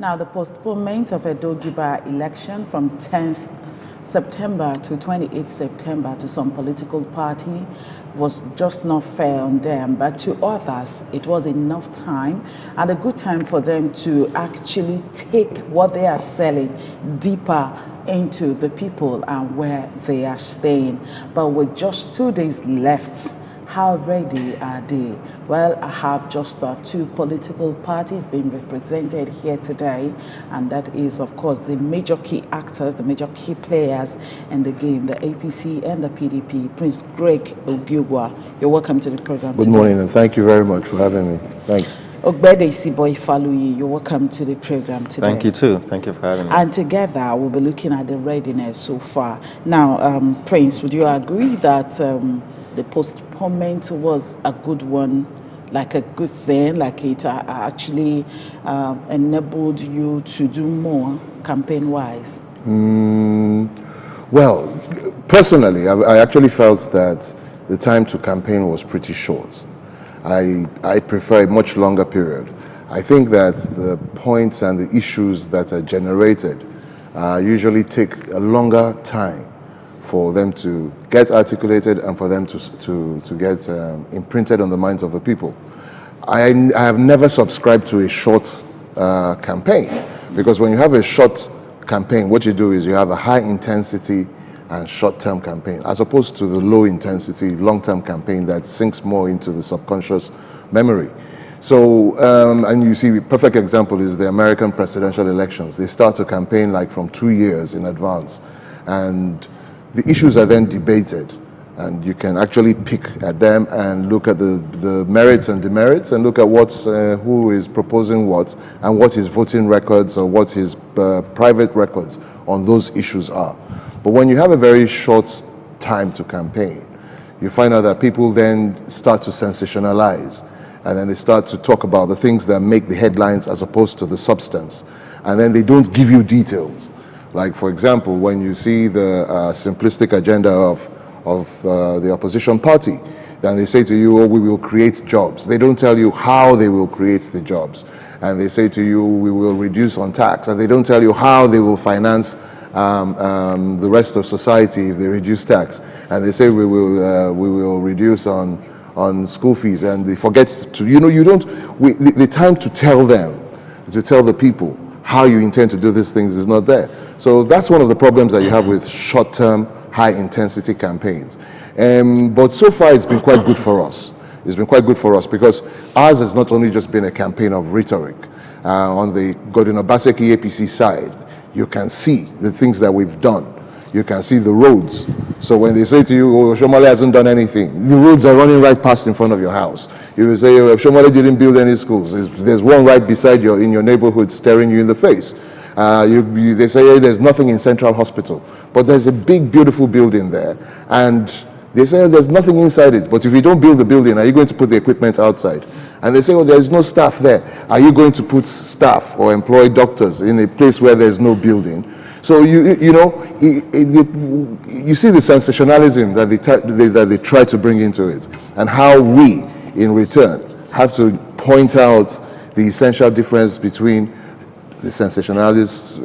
Now, the postponement of Ogiogwa election from 10th September to 28th September to some political party was just not fair on them, but to others it was enough time and a good time for them to actually take what they are selling deeper into the people and where they are staying. But with just 2 days left, how ready are they? Well, I have just two political parties being represented here today, and that is, of course, the major key actors, the major key players in the game, the APC and the PDP. Prince Greg Ogiogwa, you're welcome to the program today. Good morning, and thank you very much for having me. Thanks. Ogbeide Ifaluyi, you're welcome to the program today. Thank you too. Thank you for having me. And together, we'll be looking at the readiness so far. Now, Prince, would you agree that the postponement was a good one, like a good thing, like it actually enabled you to do more campaign-wise? Well, personally, I actually felt that the time to campaign was pretty short. I prefer a much longer period. I think that the points and the issues that are generated usually take a longer time for them to get articulated and for them to get imprinted on the minds of the people. I have never subscribed to a short campaign, because when you have a short campaign, what you do is you have a high intensity and short-term campaign, as opposed to the low intensity, long-term campaign that sinks more into the subconscious memory. So, and you see, a perfect example is the American presidential elections. They start a campaign like from 2 years in advance, and the issues are then debated, and you can actually pick at them and look at the merits and demerits, and look at who is proposing what, and what his voting records or what his private records on those issues are. But when you have a very short time to campaign, you find out that people then start to sensationalize, and then they start to talk about the things that make the headlines as opposed to the substance, and then they don't give you details. Like, for example, when you see the simplistic agenda of the opposition party, then they say to you, oh, we will create jobs. They don't tell you how they will create the jobs. And they say to you, we will reduce on tax. And they don't tell you how they will finance the rest of society if they reduce tax. And they say we will reduce on school fees. And they forget to, the time to tell them, to tell the people how you intend to do these things is not there. So that's one of the problems that you have with short-term, high-intensity campaigns. But so far, it's been quite good for us. It's been quite good for us because ours has not only just been a campaign of rhetoric. On the Godwin Obaseki APC side, you can see the things that we've done. You can see the roads. So when they say to you, oh, Shomale hasn't done anything, the roads are running right past in front of your house. You will say, oh, Shomale didn't build any schools. There's one right beside you in your neighborhood staring you in the face. They say, hey, there's nothing in Central Hospital. But there's a big, beautiful building there. And they say, oh, there's nothing inside it. But if you don't build the building, are you going to put the equipment outside? And they say, oh, there's no staff there. Are you going to put staff or employ doctors in a place where there's no building? So you see the sensationalism that they try to bring into it, and how we, in return, have to point out the essential difference between the sensationalist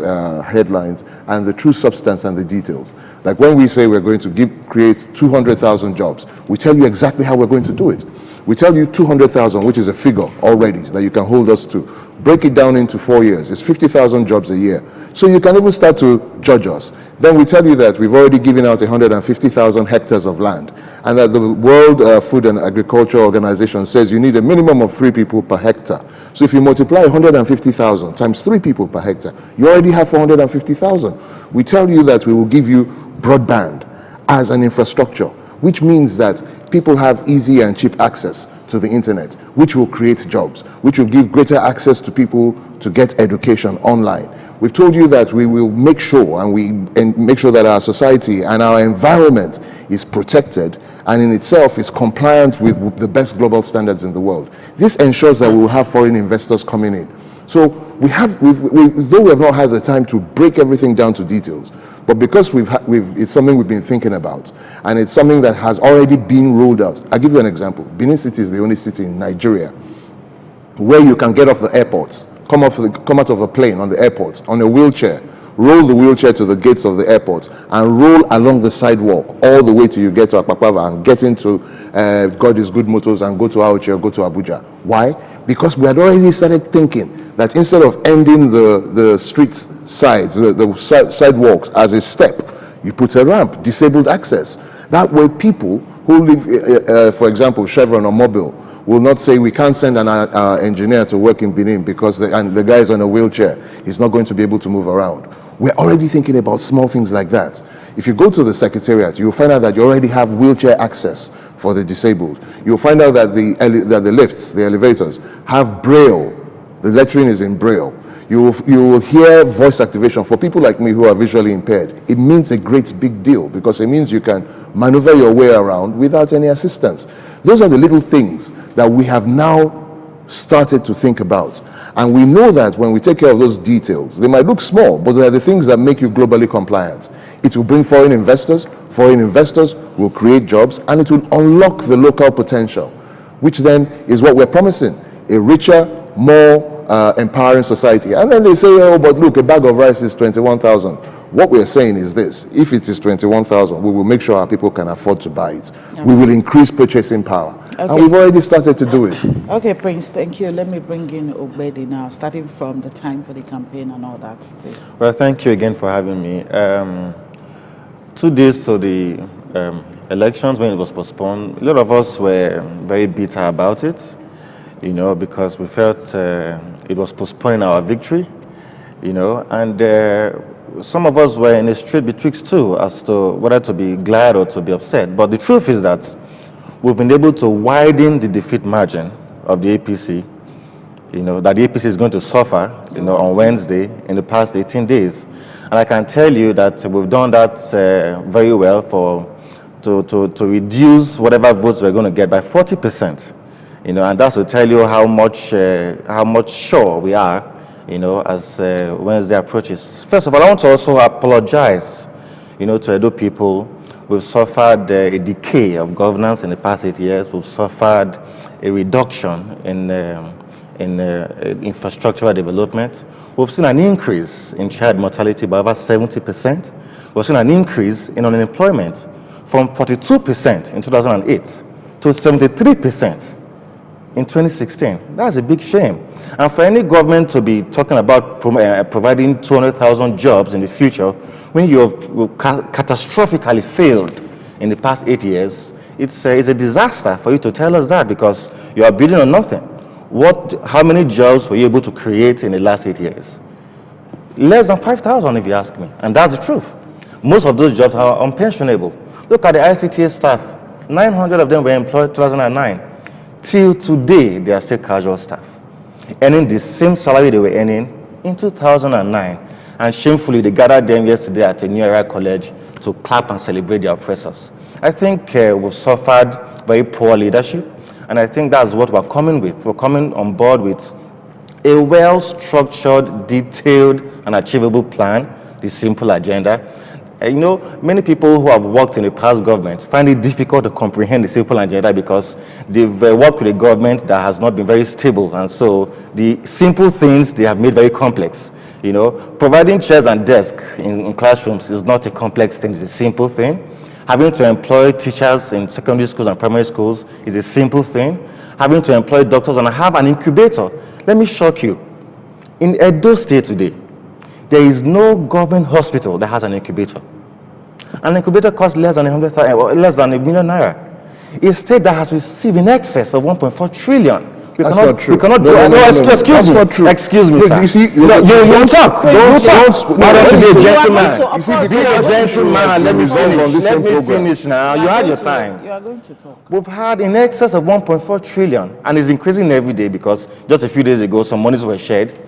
headlines and the true substance and the details. Like when we say we're going to create 200,000 jobs, we tell you exactly how we're going to do it. We tell you 200,000, which is a figure already that you can hold us to. Break it down into 4 years. It's 50,000 jobs a year. So you can even start to judge us. Then we tell you that we've already given out 150,000 hectares of land, and that the World Food and Agriculture Organization says you need a minimum of 3 people per hectare. So if you multiply 150,000 times 3 people per hectare, you already have 450,000. We tell you that we will give you broadband as an infrastructure, which means that people have easy and cheap access to the internet, which will create jobs, which will give greater access to people to get education online. We've told you that we will make sure make sure that our society and our environment is protected and in itself is compliant with the best global standards in the world. This ensures that we will have foreign investors coming in. So though we have not had the time to break everything down to details, but because it's something we've been thinking about, and it's something that has already been rolled out. I'll give you an example. Benin City is the only city in Nigeria where you can get off the airport come out of a plane on the airport on a wheelchair, roll the wheelchair to the gates of the airport, and roll along the sidewalk all the way till you get to Akpakpava and get into God is Good Motors and go to Auchi or go to Abuja. Why? Because we had already started thinking that instead of ending the street sides, the sidewalks as a step, you put a ramp, disabled access. That way people who live, for example, Chevron or Mobile, will not say we can't send an engineer to work in Benin because the guy is on a wheelchair. He's not going to be able to move around. We're already thinking about small things like that. If you go to the secretariat, you'll find out that you already have wheelchair access for the disabled. You'll find out that the lifts, the elevators, have Braille. The lettering is in Braille. You will hear voice activation. For people like me who are visually impaired, it means a great big deal because it means you can maneuver your way around without any assistance. Those are the little things that we have now started to think about. And we know that when we take care of those details, they might look small, but they are the things that make you globally compliant. It will bring foreign investors will create jobs, and it will unlock the local potential, which then is what we're promising, a richer, more empowering society. And then they say, oh, but look, a bag of rice is 21,000. What we're saying is this: if it is 21,000, we will make sure our people can afford to buy it. Okay. We will increase purchasing power. Okay. And we've already started to do it. Okay, Prince, thank you. Let me bring in Ogbeide now, starting from the time for the campaign and all that, please. Well, thank you again for having me. 2 days to the elections when it was postponed, a lot of us were very bitter about it, you know, because we felt it was postponing our victory, you know, and some of us were in a strait betwixt two as to whether to be glad or to be upset. But the truth is that we've been able to widen the defeat margin of the APC, you know, that the APC is going to suffer, you know, on Wednesday in the past 18 days. And I can tell you that we've done that very well to reduce whatever votes we're going to get by 40%, you know, and that's to tell you how much sure we are, you know, as Wednesday approaches. First of all, I want to also apologize, you know, to Edo people. We've suffered a decay of governance in the past 8 years. We've suffered a reduction in infrastructural development. We've seen an increase in child mortality by over 70%. We've seen an increase in unemployment from 42% in 2008 to 73% in 2016. That's a big shame. And for any government to be talking about providing 200,000 jobs in the future, when you have catastrophically failed in the past 8 years, it's a disaster for you to tell us that, because you are building on nothing. How many jobs were you able to create in the last 8 years? Less than 5,000, if you ask me. And that's the truth. Most of those jobs are unpensionable. Look at the ICTA staff. 900 of them were employed in 2009. Till today, they are still casual staff, earning the same salary they were earning in 2009. And shamefully, they gathered them yesterday at a New Era College to clap and celebrate their oppressors. I think we've suffered very poor leadership. And I think that's what we're coming with. We're coming on board with a well-structured, detailed, and achievable plan, the simple agenda. You know, many people who have worked in the past government find it difficult to comprehend the simple agenda because they've worked with a government that has not been very stable. And so the simple things they have made very complex. You know, providing chairs and desks in classrooms is not a complex thing, it's a simple thing. Having to employ teachers in secondary schools and primary schools is a simple thing. Having to employ doctors and have an incubator. Let me shock you. In Edo State today, there is no government hospital that has an incubator. An incubator costs less than 100,000, or less than $1 million. A state that has received in excess of 1.4 trillion. That's not true. We cannot do it. Excuse me. Not true. Excuse me, sir. You see, you talk. Don't be a gentleman. You see, be a gentleman and let me finish. Let me finish now. You had your time. You are going to talk. We've had in excess of 1.4 trillion, and it's increasing every day because just a few days ago, some monies were shared.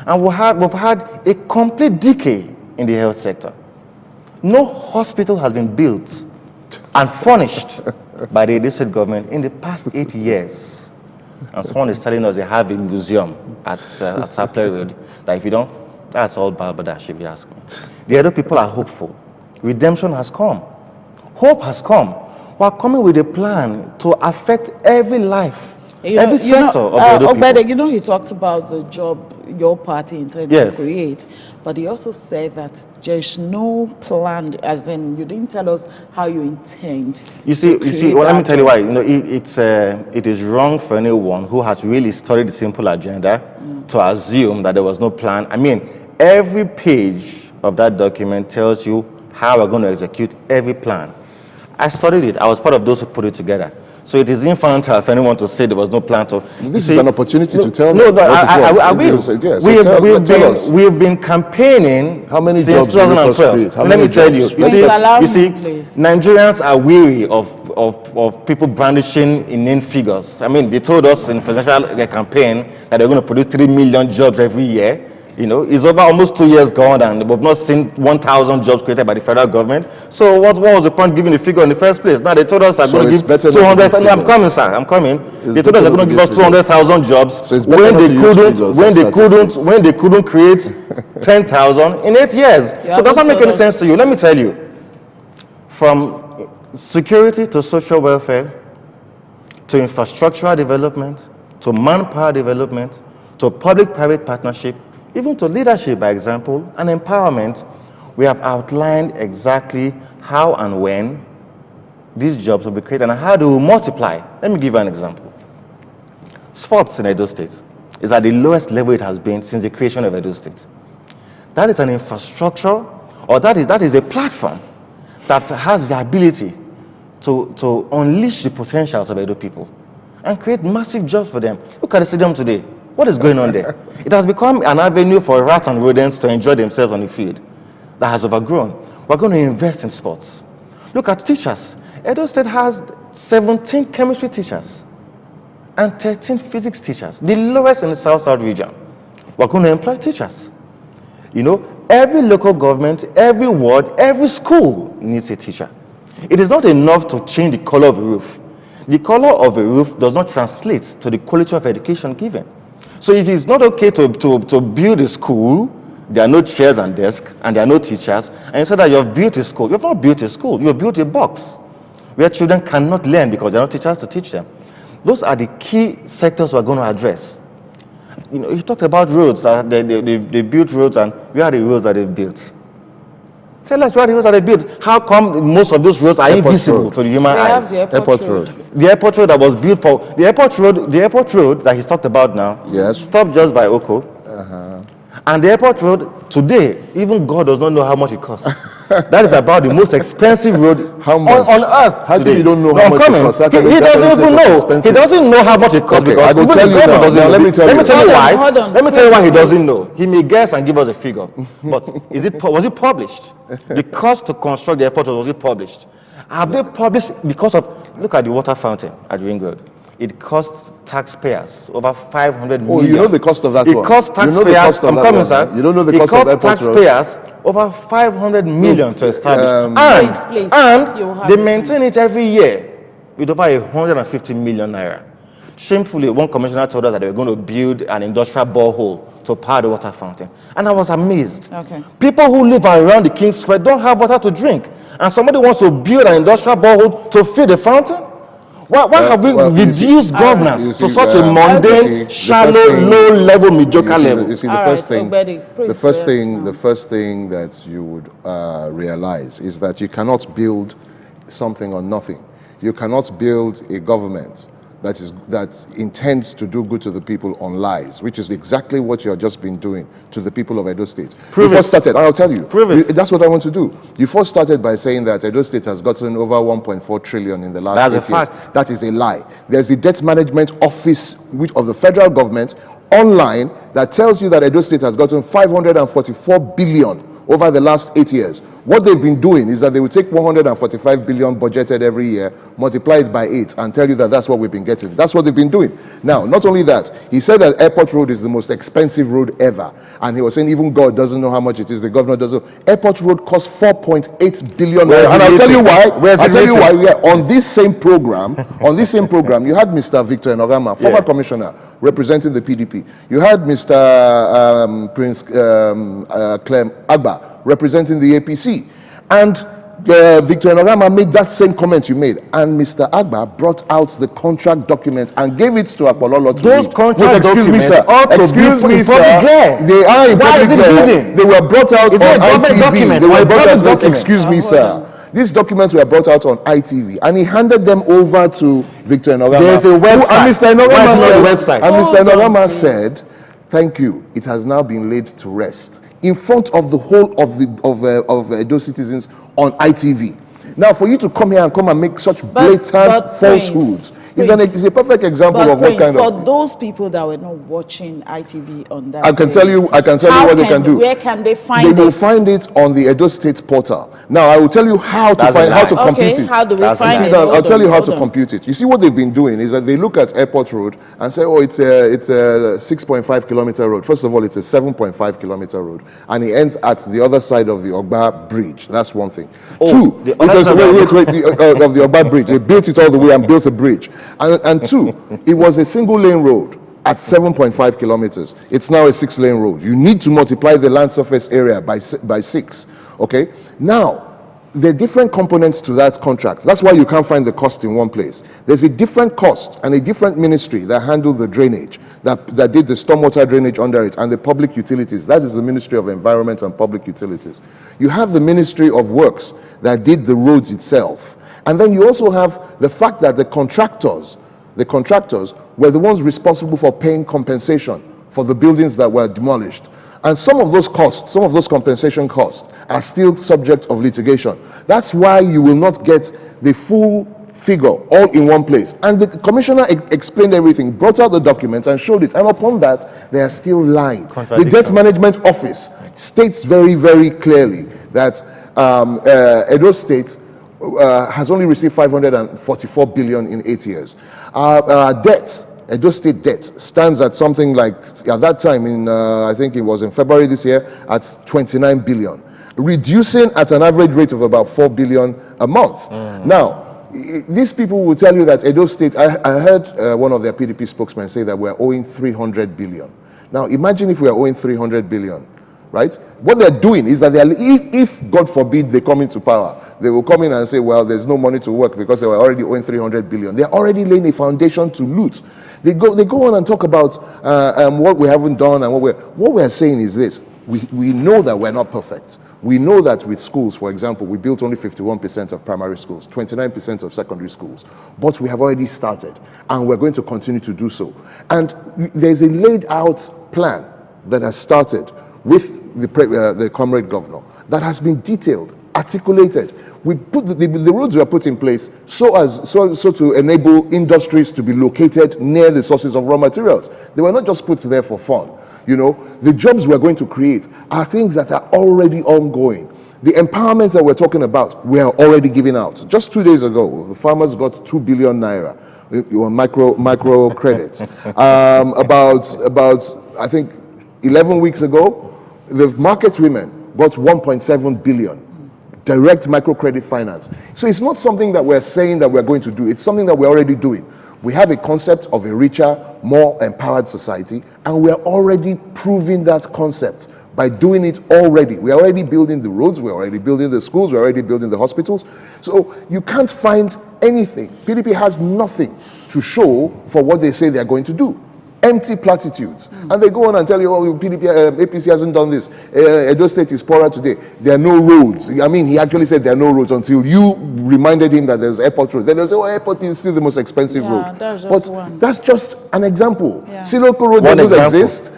And we've had a complete decay in the health sector. No hospital has been built and furnished by the district government in the past 8 years. And someone is telling us they have a museum at Sapler Road, that if you don't, that's all balderdash, if you ask me. The other people are hopeful. Redemption has come. Hope has come. We're coming with a plan to affect every life Every sector of the Edo people. Ogbeide, you know, he talked about the job your party intended Yes. to create, but he also said that there's no plan, as in you didn't tell us how you intend. You see. Well, let me tell you why. You know, it is wrong for anyone who has really studied the simple agenda to assume that there was no plan. I mean, every page of that document tells you how we're going to execute every plan. I studied it. I was part of those who put it together. So it is infantile for anyone to say there was no plan to. This is an opportunity to tell me. I will. Yes, we've been campaigning how many since jobs 2012. Let me tell you. You see, please. Nigerians are weary of people brandishing inane figures. I mean, they told us in presidential campaign that they're going to produce 3 million jobs every year. You know, it's over almost 2 years gone and we've not seen 1,000 jobs created by the federal government. So what was the point giving the figure in the first place? Now they told us they're going to give 200,000. No, I'm coming, sir. I'm coming. They told us they're going to give us 200,000 jobs when they couldn't create 10,000 in 8 years. So does that make any sense to you? Let me tell you. From security to social welfare, to infrastructural development, to manpower development, to public-private partnership, even to leadership, by example, and empowerment, we have outlined exactly how and when these jobs will be created and how they will multiply. Let me give you an example. Sports in Edo State is at the lowest level it has been since the creation of Edo State. That is an infrastructure, or that is a platform that has the ability to unleash the potentials of Edo people and create massive jobs for them. Look at the stadium today. What is going on there? It has become an avenue for rats and rodents to enjoy themselves on the field that has overgrown. We're going to invest in sports. Look at teachers. Edo State has 17 chemistry teachers and 13 physics teachers, the lowest in the South-South region. We're going to employ teachers. You know, every local government, every ward, every school needs a teacher. It is not enough to change the color of a roof. The color of a roof does not translate to the quality of education given. So if it's not okay to build a school, there are no chairs and desks, and there are no teachers, and you say that you've built a school, you've not built a school, you've built a box where children cannot learn because there are no teachers to teach them. Those are the key sectors we're going to address. You know, you talked about roads, they built roads, and where are the roads that they've built? Tell us where the roads that they built. How come most of those roads are invisible to the human eyes? The airport road. The airport road that was built for the airport road that he's talked about now. Yes. Stopped just by Oko. And the airport road today, even God does not know how much it costs. That is about the most expensive road on earth. How today. do you don't know how much it costs? He doesn't even know. He doesn't know how much it costs because I will tell you now. Let me tell you why. Let me tell you why he doesn't know. He may guess and give us a figure. But was it published? The cost to construct the airport was it published? Have they published because of, look at the water fountain at Ring Road. It costs taxpayers over 500 million. Oh, you know the cost of that one? It costs taxpayers, I'm coming, sir. You don't know the cost of that one? It costs taxpayers over 500 million to establish. Please. And they maintain it every year with over 150 million naira. Shamefully, one commissioner told us that they were going to build an industrial borehole to power the water fountain. And I was amazed. Okay. People who live around the King's Square don't have water to drink. And somebody wants to build an industrial borehole to feed the fountain? Why have we reduced governance to such a mundane, shallow, low-level, mediocre level? You see, the first thing that you would realize is that you cannot build something on nothing. You cannot build a government that intends to do good to the people on lies, which is exactly what you have just been doing to the people of Edo State. Prove you it. First started, I'll tell you. Prove it. That's what I want to do. You first started by saying that Edo State has gotten over 1.4 trillion in the last 8 years. Fact. That is a lie. There's the debt management office of the federal government online that tells you that Edo State has gotten 544 billion over the last 8 years. What they've been doing is that they will take 145 billion budgeted every year, multiply it by 8, and tell you that that's what we've been getting. That's what they've been doing. Now, not only that, he said that Airport Road is the most expensive road ever. And he was saying even God doesn't know how much it is, the governor doesn't know. Airport Road costs 4.8 billion. And I'll tell you why. I'll tell you why. Yeah, on this same program, you had Mr. Victor Enogama, former commissioner, representing the PDP. You had Mr. Prince Clem Agba, representing the APC. And Victor Enogama made that same comment you made, and Mr. Agba brought out the contract documents and gave it to Apololo to Those read. contract Excuse me, documents sir. ought to Excuse be me, in public sir. glare. They are in Why public is it glare. hidden? They were brought out Is on it a government ITV. document They or were a brought public out. document? Excuse me, Hold sir. on. These documents were brought out on ITV, and he handed them over to Victor Enogama. There's a website. And Mr. Why Enogama is it on the said, website? and Mr. Hold on, Enogama please. said, "Thank you. It has now been laid to rest in front of the whole of Edo citizens on ITV." Now, for you to come here and come and make such blatant but falsehoods Prince, is a perfect example But of what Prince, kind for of. those people that were not watching ITV on that I can day, tell you what they can do. Where can they find They it? will find it on the Edo State portal. Now, I will tell you how to That's a find, how lie. to compute Okay, it. how do we That's find right. it? See, now, I'll Hold tell on, you how hold to on. compute it. You see, what they've been doing is that they look at Airport Road and say, oh, it's a 6.5 kilometer road. First of all, it's a 7.5 kilometer road, and it ends at the other side of the Ogba Bridge. That's one thing. Oh, Two, the it other was, side of the Ogba Bridge. They built it all the way and built a bridge. And two, it was a single lane road at 7.5 kilometers. It's now a 6-lane road. You need to multiply the land surface area by 6. Okay? Now, there are different components to that contract. That's why you can't find the cost in one place. There's a different cost and a different ministry that handled the drainage, that did the stormwater drainage under it, and the public utilities. That is the Ministry of Environment and Public Utilities. You have the Ministry of Works that did the roads itself. And then you also have the fact that the contractors were the ones responsible for paying compensation for the buildings that were demolished. And some of those costs, some of those compensation costs, are still subject of litigation. That's why you will not get the full figure all in one place. And the commissioner explained everything, brought out the documents and showed it. And upon that, they are still lying. The Debt Management Office states very, very clearly that Edo State has only received 544 billion in 8 years. Debt, Edo State debt, stands at something like, at that time, in I think it was in February this year, at 29 billion, reducing at an average rate of about 4 billion a month. Now, these people will tell you that Edo State, I heard one of their PDP spokesmen say that we're owing 300 billion. Now, imagine if we are owing 300 billion. Right? What they're doing is that if God forbid they come into power, they will come in and say, well, there's no money to work because they were already owing 300 billion. They're already laying a foundation to loot. They go on and talk about what we haven't done and what we're saying is this. We know that we're not perfect. We know that with schools, for example, we built only 51% of primary schools, 29% of secondary schools, but we have already started and we're going to continue to do so. And there's a laid out plan that has started with the comrade governor that has been detailed, articulated. We put the roads were put in place so to enable industries to be located near the sources of raw materials. They were not just put there for fun. You know, the jobs we're going to create are things that are already ongoing. The empowerments that we're talking about, we are already giving out. Just 2 days ago, the farmers got 2 billion naira. Micro credit. About I think 11 weeks ago, the market women got 1.7 billion direct microcredit finance. So it's not something that we're saying that we're going to do. It's something that we're already doing. We have a concept of a richer, more empowered society, and we're already proving that concept by doing it already. We're already building the roads, we're already building the schools, we're already building the hospitals. So you can't find anything. PDP has nothing to show for what they say they're going to do. Empty platitudes. And they go on and tell you, oh, PDP, APC hasn't done this. Edo State is poorer today. There are no roads. I mean, he actually said there are no roads until you reminded him that there's Airport Road. Then they'll say, oh, Airport is still the most expensive road. That's just but one. that's just an example. Yeah. Siloko Road doesn't exist.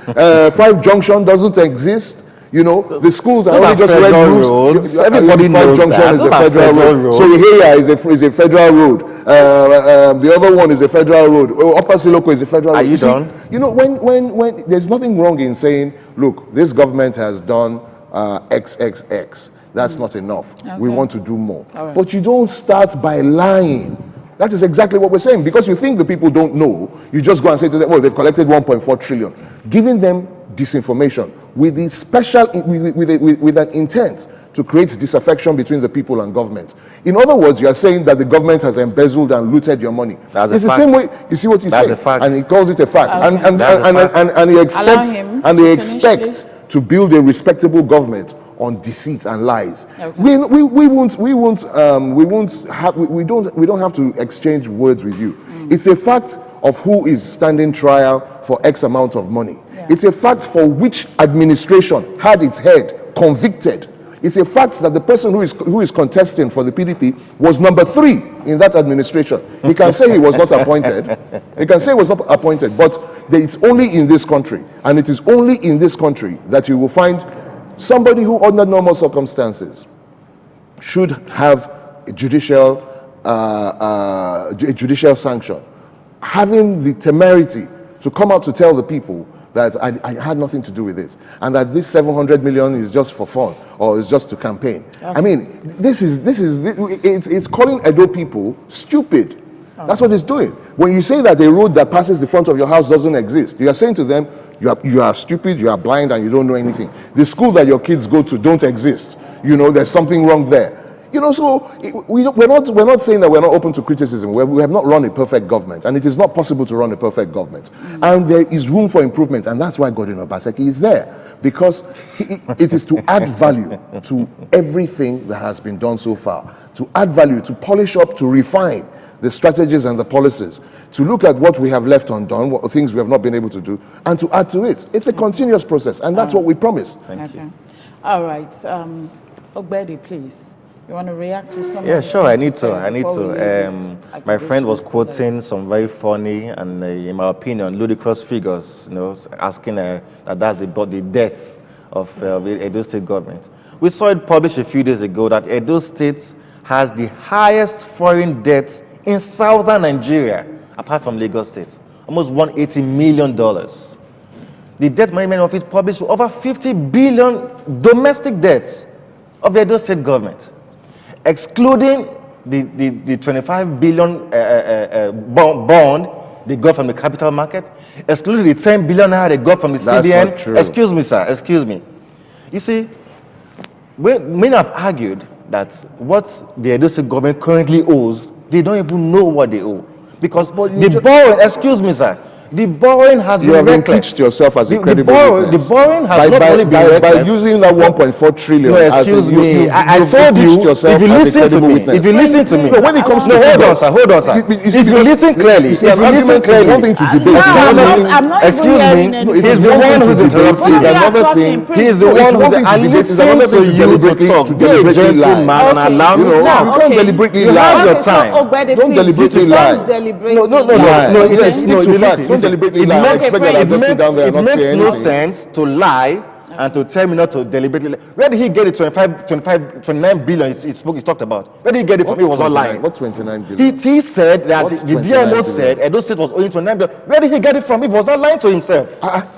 5 Junction doesn't exist. You know, the schools are only just red roads. Everybody knows Junction that. is a Those are federal road. So Iheya is a federal road. The other one is a federal road. Upper Siloko is a federal road. Are you done? You know, when there's nothing wrong in saying, look, this government has done XXX. That's not enough. Okay. We want to do more. Right. But you don't start by lying. That is exactly what we're saying. Because you think the people don't know, you just go and say to them, oh, they've collected 1.4 trillion. Giving them disinformation with the special, with an intent to create disaffection between the people and government. In other words, you are saying that the government has embezzled and looted your money. That's it's a the fact. same way. You see what you That's say, a fact. and he calls it a fact. Okay. And they expect him and to they finish, expect please. to build a respectable government on deceit and lies. Okay. We don't have to exchange words with you. It's a fact of who is standing trial for X amount of money. Yeah. It's a fact for which administration had its head convicted. It's a fact that the person who is contesting for the PDP was number 3 in that administration. He can say he was not appointed. He can say he was not appointed, but it's only in this country, and it is only in this country that you will find somebody who, under normal circumstances, should have a judicial sanction, having the temerity to come out to tell the people that I had nothing to do with it, and that this 700 million is just for fun or is just to campaign. Okay. I mean, it's calling Edo people stupid. That's what it's doing. When you say that a road that passes the front of your house doesn't exist, you are saying to them, you are stupid, you are blind, and you don't know anything. The school that your kids go to don't exist. You know, there's something wrong there. You know, so we're not saying that we're not open to criticism. We have not run a perfect government, and it is not possible to run a perfect government. And there is room for improvement, and that's why Godwin Obaseki is there, because it is to add value to everything that has been done so far, to add value, to polish up, to refine the strategies and the policies, to look at what we have left undone, what things we have not been able to do, and to add to it. It's a continuous process, and that's what we promise. Thank you. All right, Ogbeide, please. You want to react to some? Yeah, sure. I need to. My friend was quoting some very funny and, in my opinion, ludicrous figures. You know, asking that's about the death of the Edo State government. We saw it published a few days ago that Edo State has the highest foreign debt in southern Nigeria, apart from Lagos State, almost $180 million. The debt management office published over 50 billion domestic debts of the Edo State government, excluding the 25 billion bond they got from the capital market, excluding the 10 billion naira they got from the CBN. That's not true. Excuse me, sir. Excuse me. You see, many have argued that what the Edo State government currently owes, they don't even know what they owe. Because the borrowing, excuse me, sir, the borrowing has been reckless. You have impeached yourself as a credible witness. The borrowing has not only been reckless. By using that 1.4 trillion. No, excuse me. I told you, if you listen to me, No, when it comes to hold on, sir. If you listen clearly, one thing to debate. I'm not excuse me. He's the one who's interrupting. Is another thing. He's the one who's listening to you to talk. Be a gentleman and allow me to talk. Don't deliberately lie. You have your time. Don't deliberately lie. No. Stick to facts. Don't deliberately lie. It makes no sense to lie and to tell me not to deliberately lie. Where did he get the 29 billion he talked about? Where did he get it from? He was not lying. What 29 billion? He said that the DMO said Edo State was owing 29 billion. Where did he get it from? He was not lying to himself.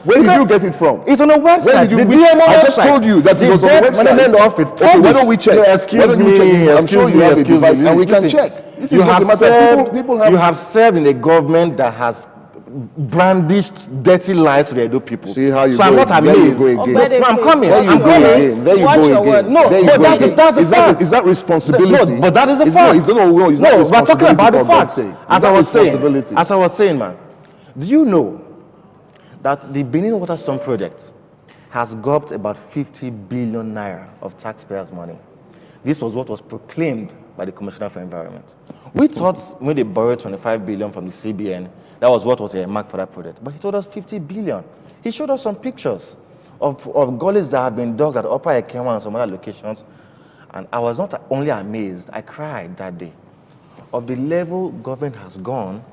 Where did you get it from? It's on a website. The DMO website. I just told you that it was on the website. Okay, why don't we check? Excuse me. I'm sure you have a device and we can check. This is not a matter. You have served in a government that has brandished dirty lies to the Edo people. See how you so I'm not amazed. I'm coming. I'm coming. There you go again. No, but that's the fact. Is that responsibility? No, but that is the fact. No, we're talking about the facts. As I was saying, man, do you know that the Benin Waterstone project has gobbled about 50 billion naira of taxpayers' money? This was what was proclaimed by the Commissioner for Environment. We thought when they borrowed 25 billion from the CBN, that was what was a mark for that project. But he told us 50 billion. He showed us some pictures of gullies that have been dug at Upper Ekema and some other locations. And I was not only amazed, I cried that day of the level government has gone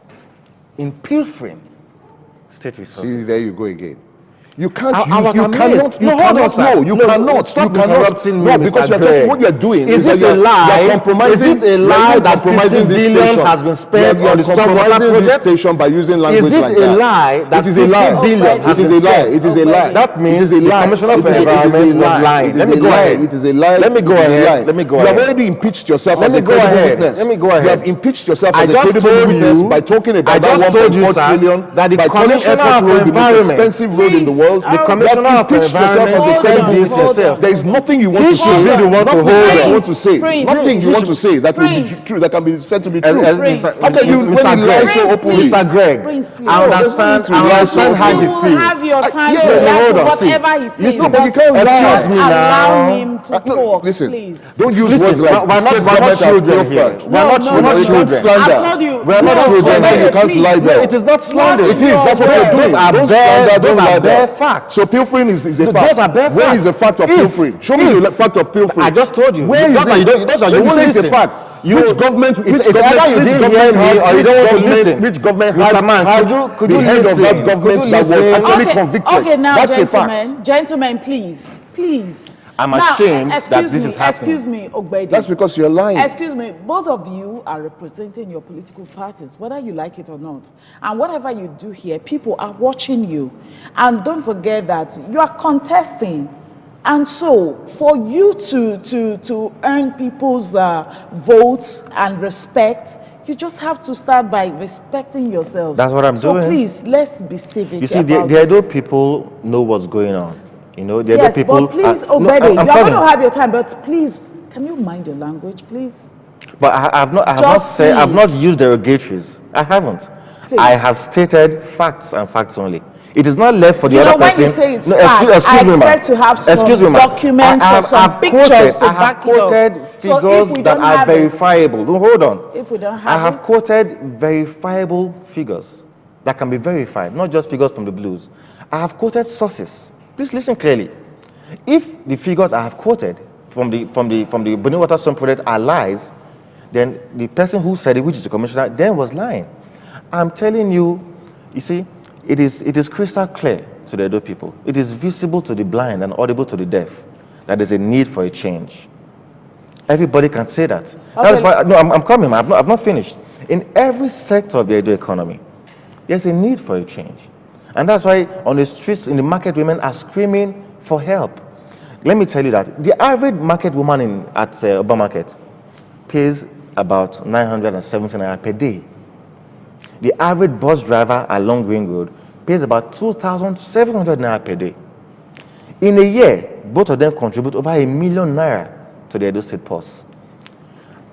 in pilfering state resources. See, there you go again. You can't Stop interrupting me. No, because what you're doing is it a lie? Compromising. Is it a lie that 50 billion has been spent on the stormwater project? Station by using language like that. Is it a lie that 50 billion has been spent? It is a lie. That means the Commissioner for Environment was lying. Let me go ahead. It is a lie. Let me go ahead. You have already impeached yourself as a credible witness. Let me go ahead. You have impeached yourself as a credible witness by talking about that 1.4 trillion, that the by calling Commissioner Airport for Road the most Environment, expensive road in the world. world. The Commissioner of Environment yourself. There is nothing you want to say. He should be the one to hold you want to say. Nothing you want to say that will be true, that can be said to be true. How can you, when you lie so openly? Mr. Greg, I understand how you feel. You have your time to hold react to on, whatever he says. Listen, but you can't lie Just me allow now. him to talk, Listen, please. don't use words like we're not children here. We're not children. I've told you. We're not children. You can't lie there. It is not slander. It is. That's what you're doing. Don't slander. Don't lie there. Facts. So pilfering is a fact. Those are bare Where facts. is the fact of pilfering? Show me the fact of pilfering. I just told you. Where is it? You say it's a listen. fact. Which government? Which It's either you didn't hear me or you don't want to listen. Which government Mr. Man, had could the you head of listen? that government that was actually convicted? Okay, now, That's a fact. gentlemen, please. I'm ashamed that this is happening. Excuse me, Ogbeide. That's because you're lying. Excuse me, both of you are representing your political parties, whether you like it or not. And whatever you do here, people are watching you. And don't forget that you are contesting. And so, for you to earn people's votes and respect, you just have to start by respecting yourselves. That's what I'm doing. So please, let's be civic. You see, the Edo people know what's going on. You know, the yes, Edo people. but please, Ogbeide, you're going to have your time, but please, can you mind your language, please? But I have not used derogatories. I haven't. Please. I have stated facts and facts only. It is not left for the other person. When you say it's facts, facts, I expect to have some documents or some pictures to back it up. I have quoted figures that are verifiable. No, hold on. If we don't have I have quoted verifiable figures that can be verified, not just figures from the blues. I have quoted sources. Please listen clearly. If the figures I have quoted from the Bonny Water Sun project are lies, then the person who said it, which is the commissioner, then was lying. I'm telling you, you see, it is crystal clear to the Edo people. It is visible to the blind and audible to the deaf that there's a need for a change. Everybody can say that. Okay. That is why, no, I'm coming, I've not finished. In every sector of the Edo economy, there's a need for a change. And that's why on the streets, in the market, women are screaming for help. Let me tell you that the average market woman at Oba Market pays about 970 naira per day. The average bus driver along Green Road pays about 2,700 naira per day. In a year, both of them contribute over 1 million naira to the Edo State purse.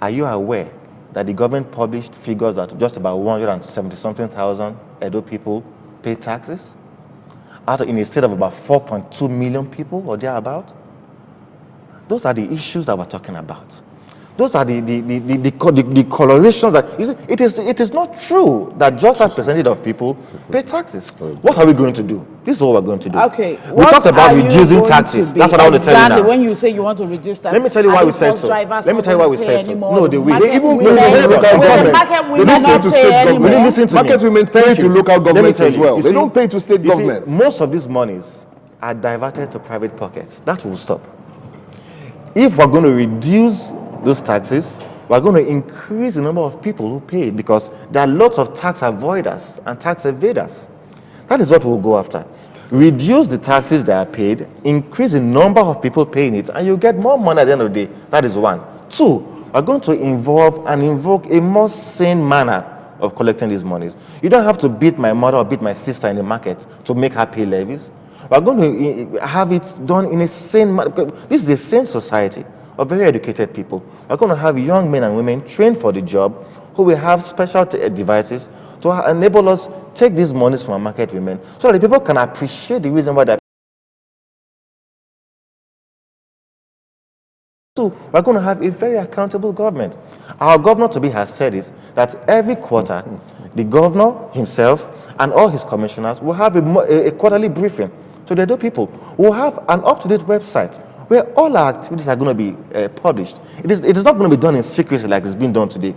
Are you aware that the government published figures that just about 170-something thousand Edo people pay taxes? In a state of about 4.2 million people or thereabout? Those are the issues that we're talking about. Those are the colorations that you see, it is not true that just a percentage of people pay taxes. What are we going to do? This is what we're going to do. Okay. We talked about reducing taxes. That's what I want to tell you now. Exactly. When you say you want to reduce taxes, let me tell you why we said so. Let me tell you why we said so. No, they will. They even pay local governments. They listen to market women pay to local governments as well. They don't pay to state governments. Most of these monies are diverted to private pockets. That will stop. If we're going to reduce those taxes, we're going to increase the number of people who pay because there are lots of tax avoiders and tax evaders. That is what we'll go after. Reduce the taxes that are paid, increase the number of people paying it, and you'll get more money at the end of the day. That is one. Two, we're going to involve and invoke a more sane manner of collecting these monies. You don't have to beat my mother or beat my sister in the market to make her pay levies. We're going to have it done in a sane manner. This is a sane society of very educated people. We're going to have young men and women trained for the job who will have special devices to enable us take these monies from our market women so that the people can appreciate the reason why they're. So we're going to have a very accountable government. Our governor to-be has said it, that every quarter, the governor himself and all his commissioners will have a quarterly briefing to the Edo people. We'll have an up-to-date website where all our activities are going to be published. It is not going to be done in secrecy like it's been done today.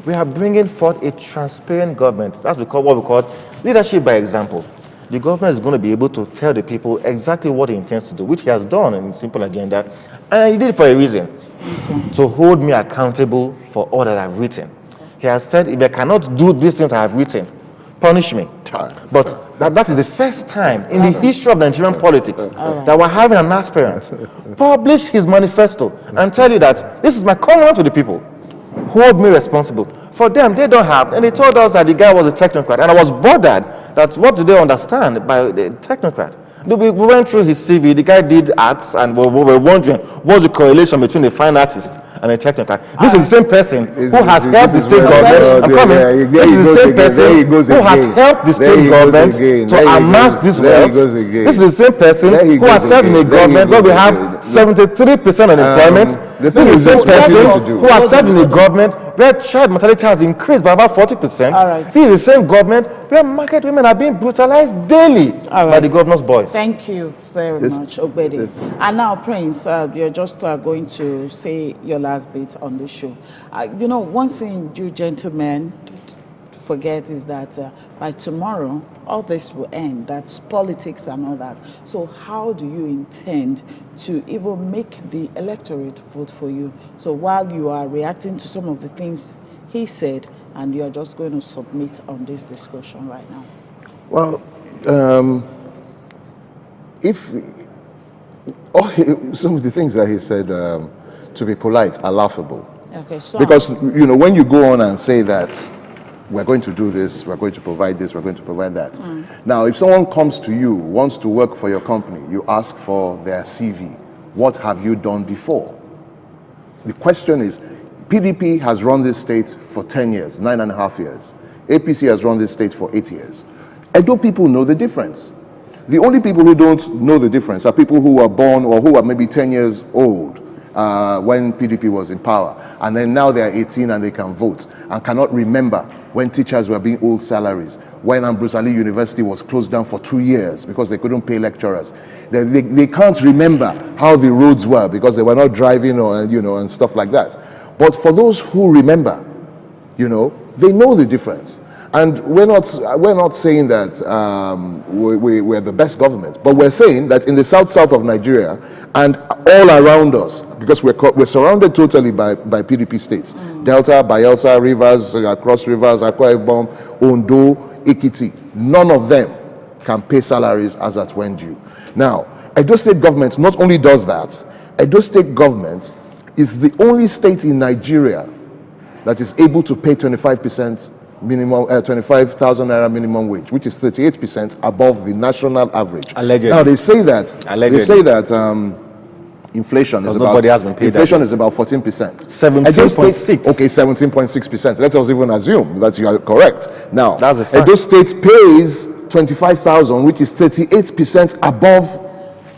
We are bringing forth a transparent government. That's what we call leadership by example. The governor is going to be able to tell the people exactly what he intends to do, which he has done in simple agenda, and he did it for a reason, to hold me accountable for all that I've written. He has said, if I cannot do these things I have written, punish me. But that is the first time in the history of Nigerian politics that we're having an aspirant publish his manifesto and tell you that this is my covenant to the people. Hold me responsible. For them, they don't have, and they told us that the guy was a technocrat, and I was bothered that what do they understand by the technocrat? We went through his CV. The guy did arts, and we were wondering what's the correlation between a fine artist and a technical. This is the same person who has helped the state government. I'm coming. This is the same person who has helped the state government to amass this wealth. This is the same person who has served in a government where we have 73% unemployment. This is the same person who has served in a government where child mortality has increased by about 40%. All right. This is the same government where market women are being brutalized daily by the governor's boys. Thank you very much, Ogbeide. And now, Prince, you're just going to say your last bit on the show. You know, one thing you gentlemen forget is that by tomorrow, all this will end. That's politics and all that. So how do you intend to even make the electorate vote for you? So while you are reacting to some of the things he said, and you're just going to submit on this discussion right now. Well, some of the things that he said, to be polite, are laughable. Okay, so because, you know, when you go on and say that we're going to do this, we're going to provide this, we're going to provide that. Now, if someone comes to you, wants to work for your company, you ask for their CV. What have you done before? The question is, PDP has run this state for 10 years, 9.5 years. APC has run this state for 8 years. Edo people know the difference. The only people who don't know the difference are people who were born or who are maybe 10 years old when PDP was in power. And then now they are 18 and they can vote and cannot remember when teachers were being owed salaries, when Ambrose Ali University was closed down for 2 years because they couldn't pay lecturers. They can't remember how the roads were because they were not driving or, you know, and stuff like that. But for those who remember, you know, they know the difference. And we're not saying that we're the best government, but we're saying that in the south of Nigeria and all around us, because we're surrounded totally by PDP states, Delta, Bayelsa, Rivers, Cross Rivers, Akwa Ibom, Ondo, Ekiti, none of them can pay salaries as at when due. Now, Edo State government not only does that, Edo State government is the only state in Nigeria that is able to pay 25% minimum, 25,000 naira minimum wage, which is 38% above the national average. Allegedly. Now they say that inflation is about inflation is about 14%. 17.6. Okay, 17.6%. Let us even assume that you are correct. Now, that's a fact. Edo State pays 25,000, which is 38% above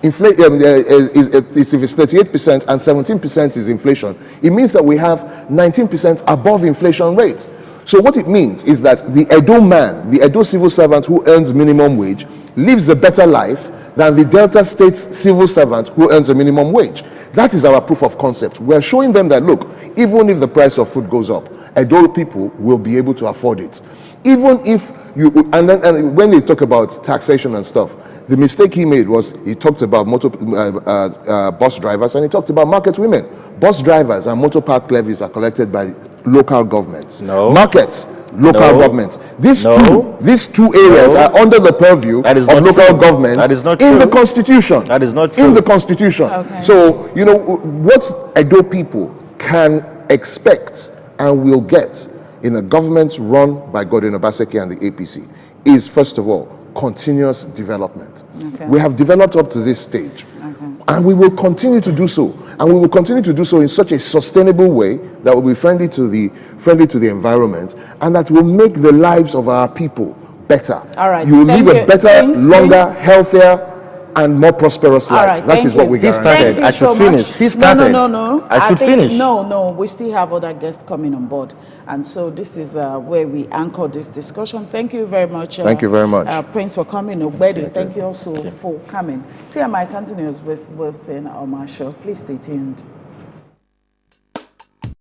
inflation. If it's 38% and 17% is inflation, it means that we have 19% above inflation rate. So what it means is that the Edo man, the Edo civil servant who earns minimum wage, lives a better life than the Delta State civil servant who earns a minimum wage. That is our proof of concept. We're showing them that, look, even if the price of food goes up, Edo people will be able to afford it. Even if you, and when they talk about taxation and stuff, the mistake he made was he talked about bus drivers and he talked about market women. Bus drivers and motor park levies are collected by local governments. No. Markets, local governments. These two areas are under the purview of local governments. That is not in true. the Constitution. That is not true. In the Constitution. Okay. So, you know, what Edo people can expect and will get in a government run by Godwin Obaseki and the APC is, first of all, continuous development. Okay. We have developed up to this stage. And we will continue to do so. And we will continue to do so in such a sustainable way that will be friendly to the environment and that will make the lives of our people better. All right. You will live a better, longer, healthier, and more prosperous life. Right, that is what we He guarantee. started. I should finish. He started. No. I should finish. No. We still have other guests coming on board. And so this is where we anchor this discussion. Thank you very much. Thank you very much. Prince, for coming. Ogbeide, thank you also for coming. TMI continues with Wilson Omasho. Please stay tuned.